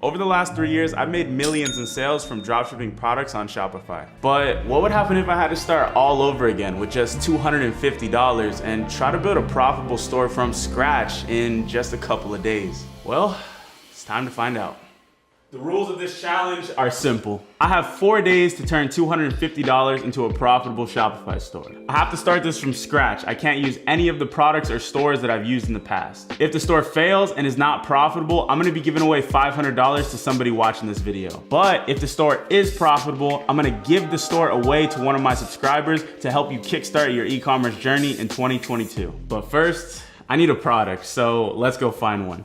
Over the last 3 years, I've made millions in sales from dropshipping products on Shopify. But what would happen if I had to start all over again with just $250 and try to build a profitable store from scratch in just a couple of days? Well, it's time to find out. The rules of this challenge are simple. I have 4 days to turn $250 into a profitable Shopify store. I have to start this from scratch. I can't use any of the products or stores that I've used in the past. If the store fails and is not profitable, I'm gonna be giving away $500 to somebody watching this video. But if the store is profitable, I'm gonna give the store away to one of my subscribers to help you kickstart your e-commerce journey in 2022. But first, I need a product, so let's go find one.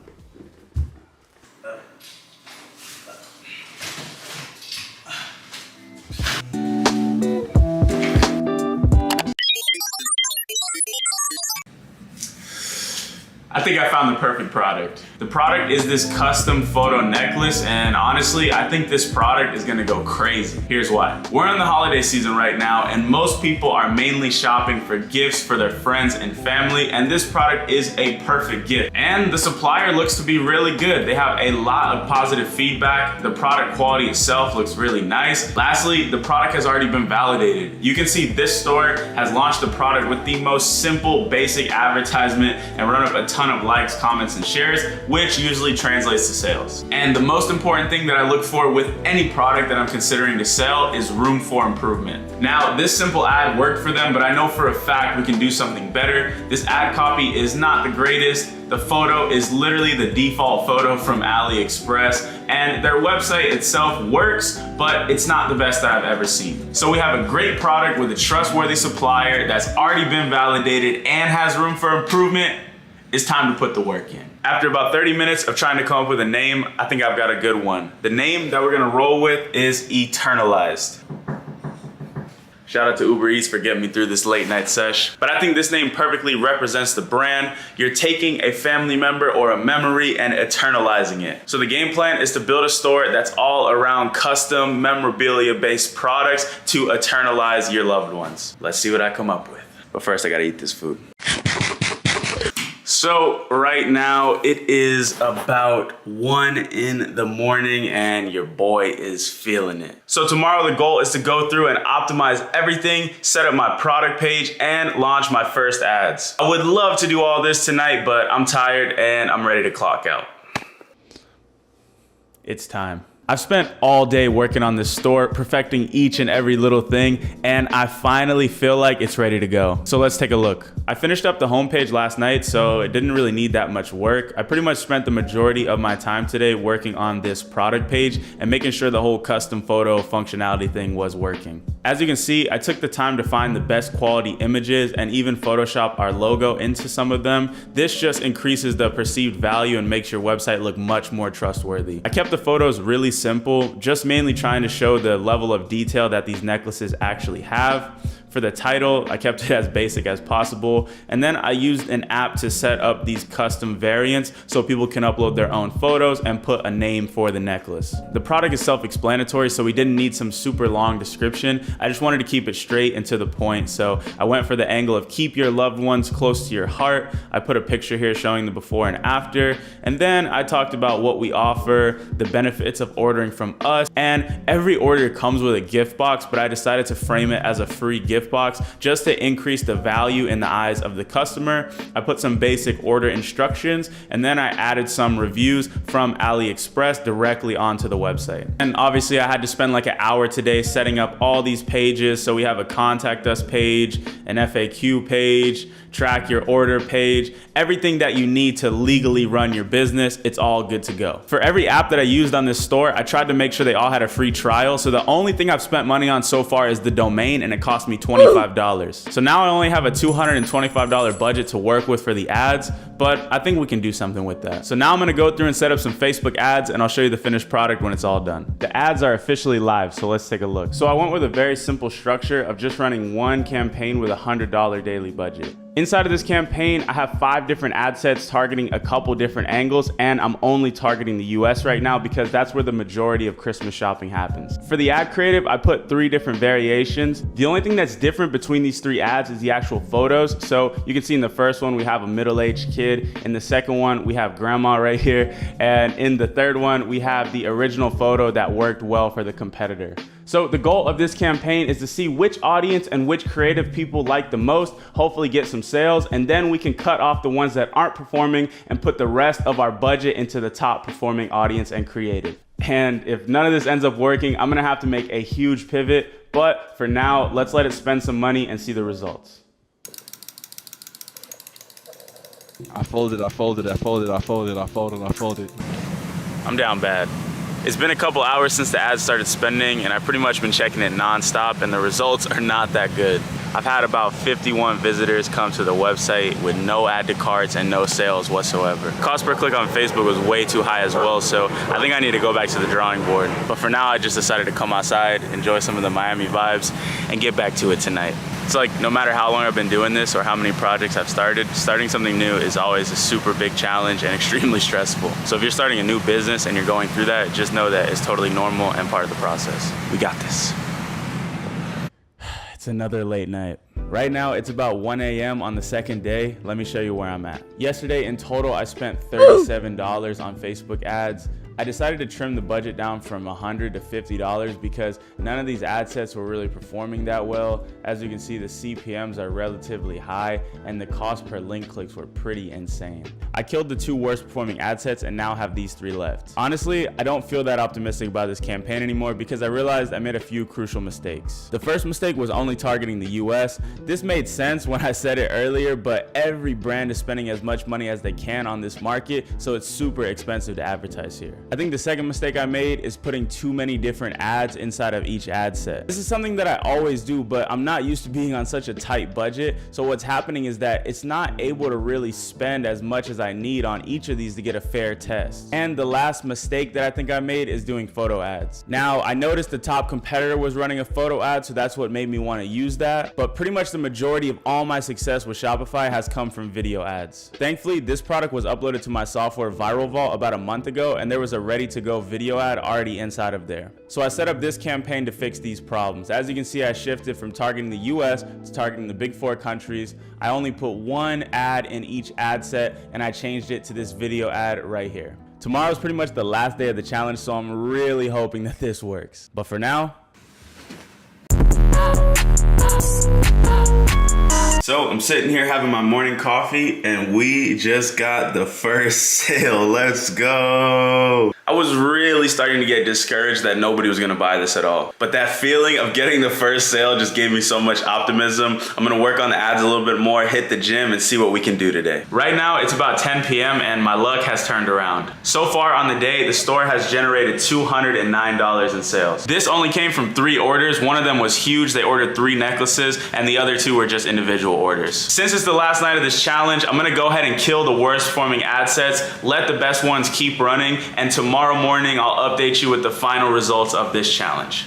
I think I found the perfect product. The product is this custom photo necklace, and honestly, I think this product is gonna go crazy. Here's why. We're in the holiday season right now, and most people are mainly shopping for gifts for their friends and family, and this product is a perfect gift. And the supplier looks to be really good. They have a lot of positive feedback. The product quality itself looks really nice. Lastly, the product has already been validated. You can see this store has launched the product with the most simple, basic advertisement and run up a ton of likes, comments, and shares, which usually translates to sales. And the most important thing that I look for with any product that I'm considering to sell is room for improvement. Now, this simple ad worked for them, but I know for a fact we can do something better. This ad copy is not the greatest. The photo is literally the default photo from AliExpress, and their website itself works, but it's not the best that I've ever seen. So we have a great product with a trustworthy supplier that's already been validated and has room for improvement. It's time to put the work in. After about 30 minutes of trying to come up with a name, I think I've got a good one. The name that we're gonna roll with is Eternalized. Shout out to Uber Eats for getting me through this late night sesh. But I think this name perfectly represents the brand. You're taking a family member or a memory and eternalizing it. So the game plan is to build a store that's all around custom memorabilia-based products to eternalize your loved ones. Let's see what I come up with. But first I gotta eat this food. So right now it is about 1 in the morning and your boy is feeling it. So tomorrow the goal is to go through and optimize everything, set up my product page, and launch my first ads. I would love to do all this tonight, but I'm tired and I'm ready to clock out. It's time. I've spent all day working on this store, perfecting each and every little thing, and I finally feel like it's ready to go. So let's take a look. I finished up the homepage last night, so it didn't really need that much work. I pretty much spent the majority of my time today working on this product page and making sure the whole custom photo functionality thing was working. As you can see, I took the time to find the best quality images and even Photoshop our logo into some of them. This just increases the perceived value and makes your website look much more trustworthy. I kept the photos really simple, just mainly trying to show the level of detail that these necklaces actually have. For the title, I kept it as basic as possible. And then I used an app to set up these custom variants so people can upload their own photos and put a name for the necklace. The product is self-explanatory, so we didn't need some super long description. I just wanted to keep it straight and to the point. So I went for the angle of keep your loved ones close to your heart. I put a picture here showing the before and after. And then I talked about what we offer, the benefits of ordering from us. And every order comes with a gift box, but I decided to frame it as a free gift box just to increase the value in the eyes of the customer. I put some basic order instructions, and then I added some reviews from AliExpress directly onto the website. And obviously I had to spend like an hour today setting up all these pages. So we have a contact us page, an FAQ page, track your order page, everything that you need to legally run your business. It's all good to go. For every app that I used on this store, I tried to make sure they all had a free trial. So the only thing I've spent money on so far is the domain, and it cost me $25. So now I only have a $225 budget to work with for the ads, but I think we can do something with that. So now I'm gonna go through and set up some Facebook ads, and I'll show you the finished product when it's all done. The ads are officially live, so let's take a look. So I went with a very simple structure of just running one campaign with a $100 daily budget. Inside of this campaign, I have 5 different ad sets targeting a couple different angles, and I'm only targeting the US right now because that's where the majority of Christmas shopping happens. For the ad creative, I put 3 different variations. The only thing that's different between these 3 ads is the actual photos. So you can see in the first one, we have a middle-aged kid. In the second one, we have grandma right here. And in the third one, we have the original photo that worked well for the competitor. So the goal of this campaign is to see which audience and which creative people like the most, hopefully get some sales, and then we can cut off the ones that aren't performing and put the rest of our budget into the top performing audience and creative. And if none of this ends up working, I'm gonna have to make a huge pivot, but for now, let's let it spend some money and see the results. I folded. I'm down bad. It's been a couple hours since the ads started spending, and I've pretty much been checking it nonstop, and the results are not that good. I've had about 51 visitors come to the website with no add to carts and no sales whatsoever. Cost per click on Facebook was way too high as well, so I think I need to go back to the drawing board. But for now, I just decided to come outside, enjoy some of the Miami vibes, and get back to it tonight. It's like no matter how long I've been doing this or how many projects I've started, starting something new is always a super big challenge and extremely stressful. So if you're starting a new business and you're going through that, just know that it's totally normal and part of the process. We got this. It's another late night. Right now, it's about 1 a.m. on the second day. Let me show you where I'm at. Yesterday, in total, I spent $37 on Facebook ads. I decided to trim the budget down from $100 to $50 because none of these ad sets were really performing that well. As you can see, the CPMs are relatively high and the cost per link clicks were pretty insane. I killed the 2 worst performing ad sets and now have these 3 left. Honestly, I don't feel that optimistic about this campaign anymore because I realized I made a few crucial mistakes. The first mistake was only targeting the US. This made sense when I said it earlier, but every brand is spending as much money as they can on this market, so it's super expensive to advertise here. I think the second mistake I made is putting too many different ads inside of each ad set. This is something that I always do, but I'm not used to being on such a tight budget. So what's happening is that it's not able to really spend as much as I need on each of these to get a fair test. And the last mistake that I think I made is doing photo ads. Now, I noticed the top competitor was running a photo ad, so that's what made me want to use that. But pretty much the majority of all my success with Shopify has come from video ads. Thankfully, this product was uploaded to my software Viral Vault about a month ago, and there was a ready-to-go video ad already inside of there. So I set up this campaign to fix these problems. As you can see, I shifted from targeting the US to targeting the big 4 countries. I only put 1 ad in each ad set, and I changed it to this video ad right here. Tomorrow is pretty much the last day of the challenge, so I'm really hoping that this works. But for now, so I'm sitting here having my morning coffee and we just got the first sale. Let's go. I was really starting to get discouraged that nobody was gonna buy this at all. But that feeling of getting the first sale just gave me so much optimism. I'm gonna work on the ads a little bit more, hit the gym, and see what we can do today. Right now, it's about 10 p.m. and my luck has turned around. So far on the day, the store has generated $209 in sales. This only came from 3 orders. One of them was huge. They ordered 3 necklaces and the other 2 were just individual orders. Since it's the last night of this challenge, I'm gonna go ahead and kill the worst performing ad sets, let the best ones keep running, and tomorrow morning I'll update you with the final results of this challenge.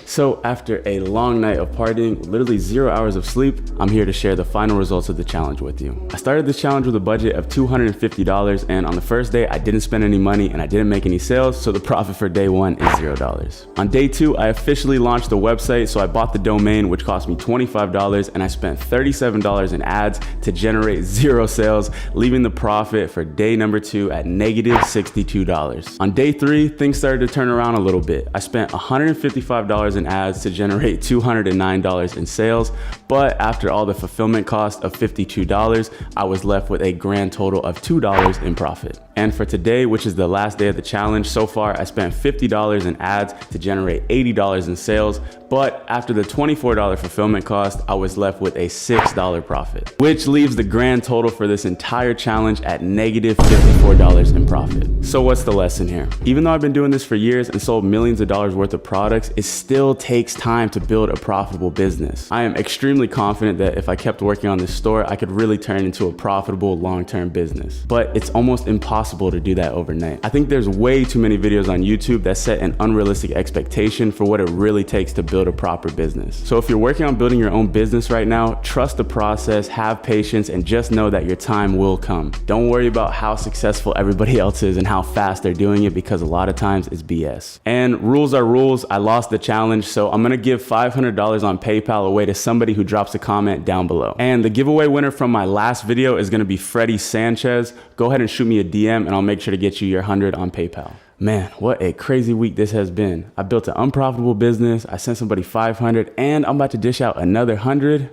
So after a long night of partying, literally 0 hours of sleep, I'm here to share the final results of the challenge with you. I started this challenge with a budget of $250, and on the first day, I didn't spend any money and I didn't make any sales, so the profit for day 1 is $0. On day 2, I officially launched the website, so I bought the domain, which cost me $25, and I spent $37 in ads to generate 0 sales, leaving the profit for day number 2 at negative $62. On day 3, things started to turn around a little bit. I spent $155 in ads to generate $209 in sales, but after all the fulfillment cost of $52, I was left with a grand total of $2 in profit. And for today, which is the last day of the challenge, so far I spent $50 in ads to generate $80 in sales, but after the $24 fulfillment cost, I was left with a $6 profit, which leaves the grand total for this entire challenge at negative $54 in profit. So what's the lesson here? Even though I've been doing this for years and sold millions of dollars worth of products, it's still still takes time to build a profitable business. I am extremely confident that if I kept working on this store, I could really turn into a profitable long-term business. But it's almost impossible to do that overnight. I think there's way too many videos on YouTube that set an unrealistic expectation for what it really takes to build a proper business. So if you're working on building your own business right now, trust the process, have patience, and just know that your time will come. Don't worry about how successful everybody else is and how fast they're doing it, because a lot of times it's BS. And rules are rules. I lost the challenge, so I'm gonna give $500 on PayPal away to somebody who drops a comment down below. And the giveaway winner from my last video is gonna be Freddie Sanchez. Go ahead and shoot me a DM and I'll make sure to get you your 100 on PayPal. Man, what a crazy week this has been. I built an unprofitable business, I sent somebody 500, and I'm about to dish out another 100.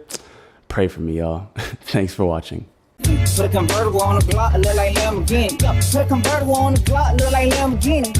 Pray for me, y'all. Thanks for watching. Put a convertible on the block, look like Lamborghini. Put a convertible on the block, look like Lamborghini.